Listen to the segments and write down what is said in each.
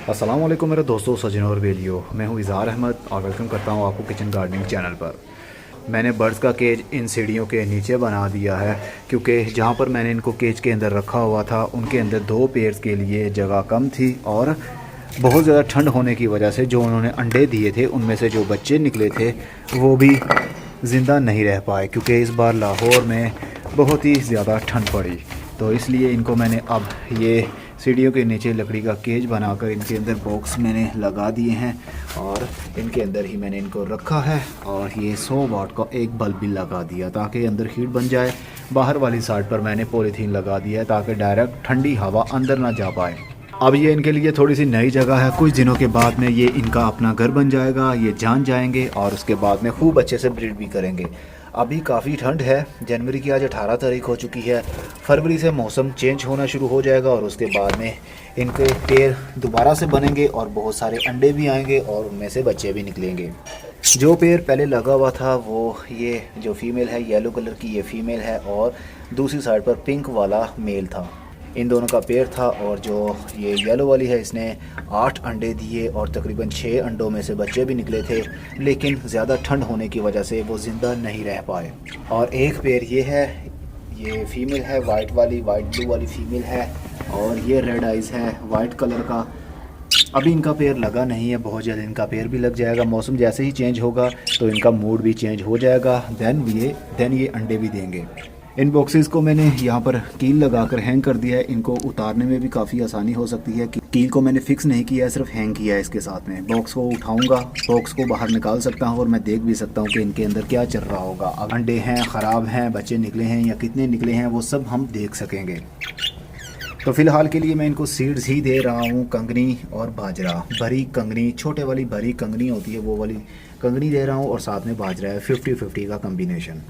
अस्सलाम वालेकुम मेरे दोस्तों, सज्जनों और बेलियो। मैं हूं इज़हार अहमद और वेलकम करता हूं आपको किचन गार्डनिंग चैनल पर। मैंने बर्ड्स का केज इन सीढ़ियों के नीचे बना दिया है क्योंकि जहां पर मैंने इनको केज के अंदर रखा हुआ था उनके अंदर दो पेयर्स के लिए जगह कम थी और बहुत ज़्यादा ठंड होने की वजह से जो उन्होंने अंडे दिए थे उनमें से जो बच्चे निकले थे वो भी ज़िंदा नहीं रह पाए क्योंकि इस बार लाहौर में बहुत ही ज़्यादा ठंड पड़ी। तो इसलिए इनको मैंने अब ये सीढ़ियों के नीचे लकड़ी का केज बनाकर इनके अंदर बॉक्स मैंने लगा दिए हैं और इनके अंदर ही मैंने इनको रखा है। और ये 100 वाट का एक बल्ब भी लगा दिया ताकि अंदर हीट बन जाए। बाहर वाली साइड पर मैंने पॉलीथीन लगा दिया है ताकि डायरेक्ट ठंडी हवा अंदर ना जा पाए। अब ये इनके लिए थोड़ी सी नई जगह है। कुछ दिनों के बाद में ये इनका अपना घर बन जाएगा, ये जान जाएंगे और उसके बाद में खूब अच्छे से ब्रीड भी करेंगे। अभी काफ़ी ठंड है। जनवरी की आज 18 तारीख हो चुकी है। फरवरी से मौसम चेंज होना शुरू हो जाएगा और उसके बाद में इनके पेड़ दोबारा से बनेंगे और बहुत सारे अंडे भी आएंगे और उनमें से बच्चे भी निकलेंगे। जो पेड़ पहले लगा हुआ था वो ये जो फीमेल है येलो कलर की, ये फीमेल है और दूसरी साइड पर पिंक वाला मेल था। इन दोनों का पेड़ था और जो ये येलो वाली है इसने 8 अंडे दिए और तकरीबन 6 अंडों में से बच्चे भी निकले थे, लेकिन ज़्यादा ठंड होने की वजह से वो ज़िंदा नहीं रह पाए। और एक पेड़ ये है, ये फीमेल है, वाइट वाली, वाइट ब्लू वाली फीमेल है और ये रेड आइज़ है वाइट कलर का। अभी इनका पेड़ लगा नहीं है, बहुत जल्द इनका पेड़ भी लग जाएगा। मौसम जैसे ही चेंज होगा तो इनका मूड भी चेंज हो जाएगा। देन ये अंडे भी देंगे। इन बॉक्सेस को मैंने यहाँ पर कील लगाकर हैंग कर दिया है। इनको उतारने में भी काफ़ी आसानी हो सकती है। कील को मैंने फिक्स नहीं किया है, सिर्फ हैंग किया है इसके साथ में। बॉक्स को उठाऊंगा, बॉक्स को बाहर निकाल सकता हूँ और मैं देख भी सकता हूँ कि इनके अंदर क्या चल रहा होगा। अंडे हैं, ख़राब हैं, बच्चे निकले हैं या कितने निकले हैं, वो सब हम देख सकेंगे। तो फ़िलहाल के लिए मैं इनको सीड्स ही दे रहा हूँ, कंगनी और बाजरा। भरी कंगनी, छोटे वाली भरी कंगनी होती है वो वाली कंगनी दे रहा हूँ और साथ में बाजरा है। 50-50 का कम्बिनेशन।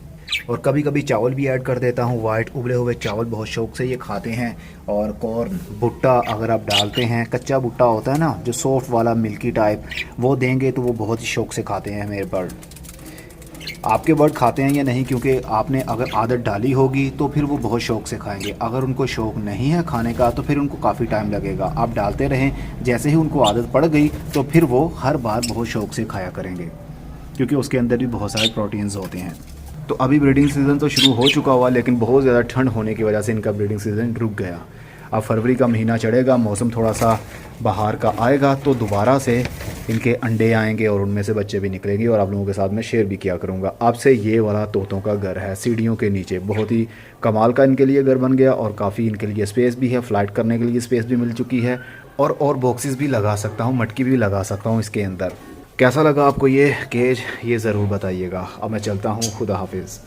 और कभी कभी चावल भी ऐड कर देता हूँ। वाइट उबले हुए चावल बहुत शौक से ये खाते हैं। और कॉर्न, भुट्टा अगर आप डालते हैं, कच्चा भुट्टा होता है ना जो सॉफ्ट वाला मिल्की टाइप, वो देंगे तो वो बहुत ही शौक से खाते हैं मेरे बर्ड। आपके बर्ड खाते हैं या नहीं, क्योंकि आपने अगर आदत डाली होगी तो फिर वो बहुत शौक से खाएंगे। अगर उनको शौक नहीं है खाने का तो फिर उनको काफ़ी टाइम लगेगा। आप डालते रहें, जैसे ही उनको आदत पड़ गई तो फिर वो हर बार बहुत शौक से खाया करेंगे क्योंकि उसके अंदर भी बहुत सारे प्रोटीन्स होते हैं। तो अभी ब्रीडिंग सीज़न तो शुरू हो चुका हुआ, लेकिन बहुत ज़्यादा ठंड होने की वजह से इनका ब्रीडिंग सीज़न रुक गया। अब फरवरी का महीना चढ़ेगा, मौसम थोड़ा सा बाहर का आएगा तो दोबारा से इनके अंडे आएंगे और उनमें से बच्चे भी निकलेंगे और आप लोगों के साथ में शेयर भी किया करूँगा। अब से ये वाला तोतों का घर है सीढ़ियों के नीचे, बहुत ही कमाल का इनके लिए घर बन गया और काफ़ी इनके लिए स्पेस भी है, फ़्लाइट करने के लिए स्पेस भी मिल चुकी है और बॉक्सेस भी लगा सकता हूँ, मटकी भी लगा सकता हूँ इसके अंदर। कैसा लगा आपको ये केज, ये ज़रूर बताइएगा। अब मैं चलता हूँ, खुदा हाफिज़।